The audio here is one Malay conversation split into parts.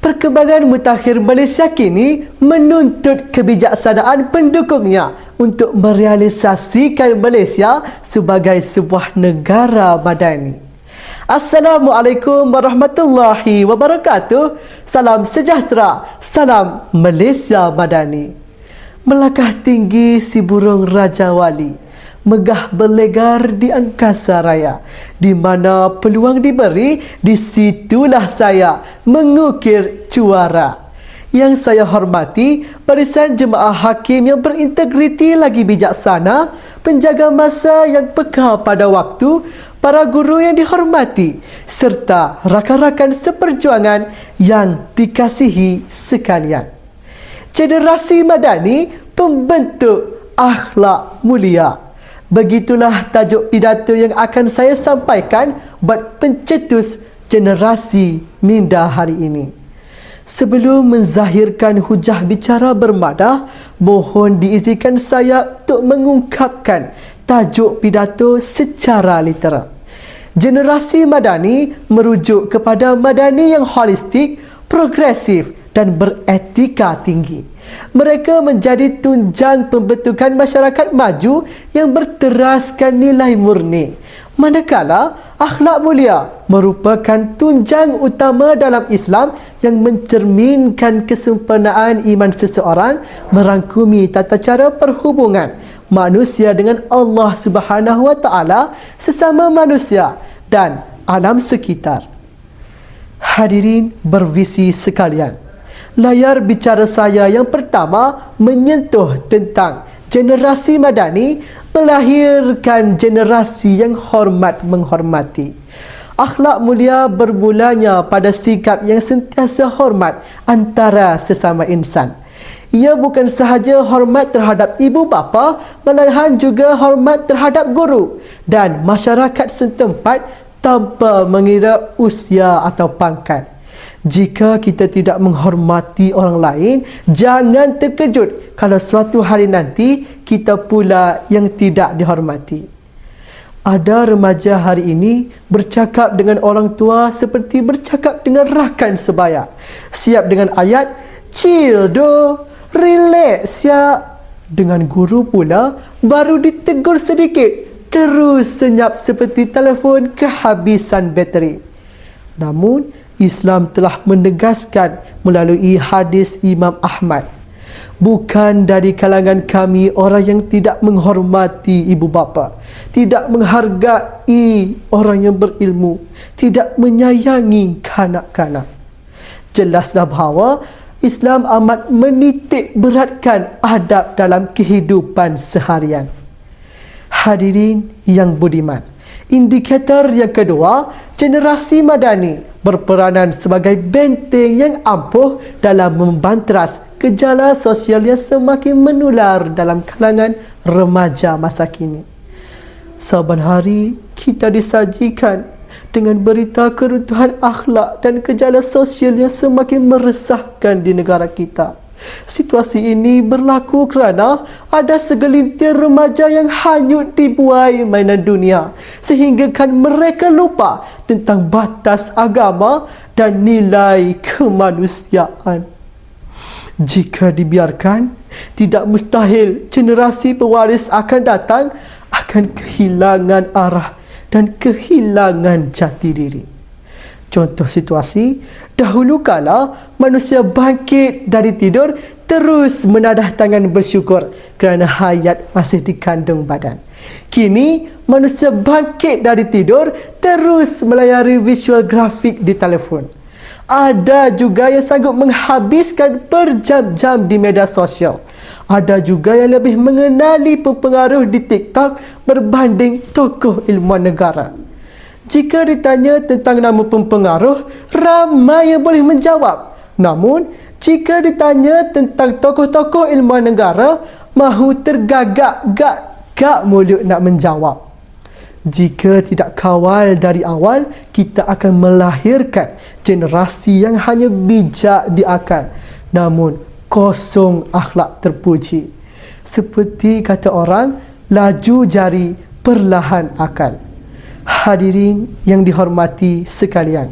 Perkembangan mutakhir Malaysia kini menuntut kebijaksanaan pendukungnya untuk merealisasikan Malaysia sebagai sebuah negara madani. Assalamualaikum warahmatullahi wabarakatuh. Salam sejahtera, salam Malaysia madani. Melangkah tinggi si burung Raja Wali, megah berlegar di angkasa raya. Di mana peluang diberi, di situlah saya mengukir juara. Yang saya hormati, barisan jemaah hakim yang berintegriti lagi bijaksana, penjaga masa yang peka pada waktu, para guru yang dihormati, serta rakan-rakan seperjuangan yang dikasihi sekalian. Generasi madani pembentuk akhlak mulia. Begitulah tajuk pidato yang akan saya sampaikan buat pencetus generasi minda hari ini. Sebelum menzahirkan hujah bicara bermadah, mohon diizinkan saya untuk mengungkapkan tajuk pidato secara literal. Generasi madani merujuk kepada madani yang holistik, progresif dan beretika tinggi. Mereka menjadi tunjang pembentukan masyarakat maju yang berteraskan nilai murni. Manakala akhlak mulia merupakan tunjang utama dalam Islam yang mencerminkan kesempurnaan iman seseorang, merangkumi tata cara perhubungan manusia dengan Allah Subhanahu Wa Taala, sesama manusia dan alam sekitar. Hadirin bervisi sekalian, layar bicara saya yang pertama menyentuh tentang generasi madani melahirkan generasi yang hormat menghormati. Akhlak mulia bermulanya pada sikap yang sentiasa hormat antara sesama insan. Ia bukan sahaja hormat terhadap ibu bapa, melainkan juga hormat terhadap guru dan masyarakat setempat tanpa mengira usia atau pangkat. Jika kita tidak menghormati orang lain, jangan terkejut kalau suatu hari nanti kita pula yang tidak dihormati. Ada remaja hari ini bercakap dengan orang tua seperti bercakap dengan rakan sebaya. Siap dengan ayat, chill do, relax ya. Dengan guru pula, baru ditegur sedikit, terus senyap seperti telefon kehabisan bateri. Namun, Islam telah menegaskan melalui hadis Imam Ahmad, bukan dari kalangan kami orang yang tidak menghormati ibu bapa, tidak menghargai orang yang berilmu, tidak menyayangi kanak-kanak. Jelaslah bahawa Islam amat menitik beratkan adab dalam kehidupan seharian. Hadirin yang budiman, indikator yang kedua, generasi madani berperanan sebagai benteng yang ampuh dalam membantras gejala sosial yang semakin menular dalam kalangan remaja masa kini. Saban hari kita disajikan dengan berita keruntuhan akhlak dan gejala sosial yang semakin meresahkan di negara kita. Situasi ini berlaku kerana ada segelintir remaja yang hanyut dibuai mainan dunia, sehingga kan mereka lupa tentang batas agama dan nilai kemanusiaan. Jika dibiarkan, tidak mustahil generasi pewaris akan datang akan kehilangan arah dan kehilangan jati diri. Contoh situasi, dahulu kala manusia bangkit dari tidur terus menadah tangan bersyukur kerana hayat masih dikandung badan. Kini manusia bangkit dari tidur terus melayari visual grafik di telefon. Ada juga yang sanggup menghabiskan berjam-jam di media sosial. Ada juga yang lebih mengenali pengaruh di TikTok berbanding tokoh ilmuwan negara. Jika ditanya tentang nama pempengaruh, ramai yang boleh menjawab. Namun, jika ditanya tentang tokoh-tokoh ilmuwan negara, mahu tergagak-gagak mulut nak menjawab. Jika tidak kawal dari awal, kita akan melahirkan generasi yang hanya bijak di akal, namun kosong akhlak terpuji. Seperti kata orang, laju jari perlahan akal. Hadirin yang dihormati sekalian,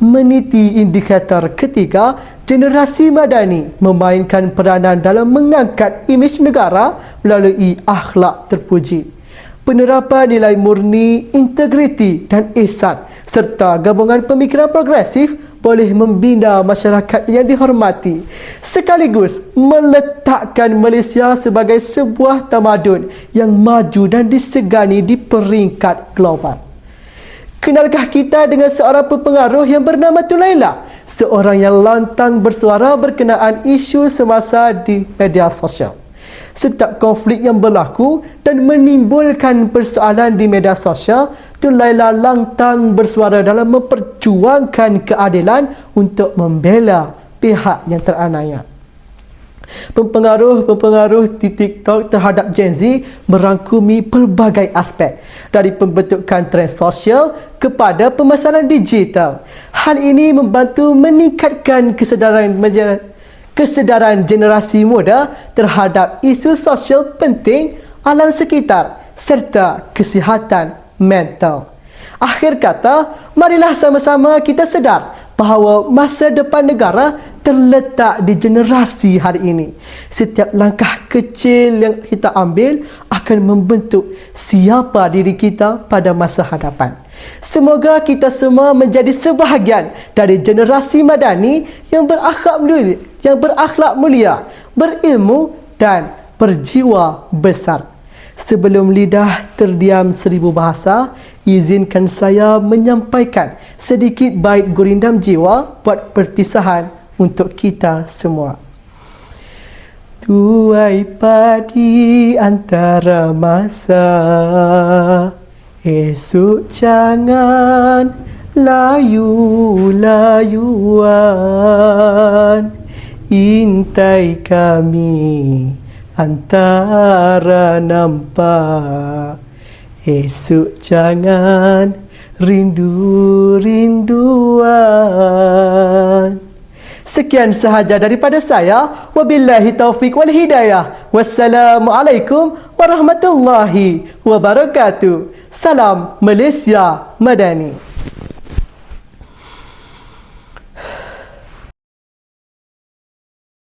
meniti indikator ketiga, generasi madani memainkan peranan dalam mengangkat imej negara melalui akhlak terpuji, penerapan nilai murni, integriti dan ihsan serta gabungan pemikiran progresif boleh membina masyarakat yang dihormati sekaligus meletakkan Malaysia sebagai sebuah tamadun yang maju dan disegani di peringkat global. Kenalkah kita dengan seorang pepengaruh yang bernama Tun Laila, seorang yang lantang bersuara berkenaan isu semasa di media sosial. Setiap konflik yang berlaku dan menimbulkan persoalan di media sosial, Tun Laila lantang bersuara dalam memperjuangkan keadilan untuk membela pihak yang teraniaya. Pengaruh di TikTok terhadap Gen Z merangkumi pelbagai aspek, dari pembentukan trend sosial kepada pemasaran digital. Hal ini membantu meningkatkan kesedaran generasi muda terhadap isu sosial penting, alam sekitar serta kesihatan mental. Akhir kata, marilah sama-sama kita sedar bahawa masa depan negara terletak di generasi hari ini. Setiap langkah kecil yang kita ambil akan membentuk siapa diri kita pada masa hadapan. Semoga kita semua menjadi sebahagian dari generasi madani yang berakhlak mulia, berilmu dan berjiwa besar. Sebelum lidah terdiam 1000 bahasa, izinkan saya menyampaikan sedikit bait gurindam jiwa buat perpisahan untuk kita semua. Tuai padi antara masa, esok jangan layu-layuan, intai kami antara nampak, esok jangan rindu-rinduan. Sekian sahaja daripada saya. Wabillahi taufiq wal hidayah. Wassalamualaikum warahmatullahi wabarakatuh. Salam Malaysia Madani.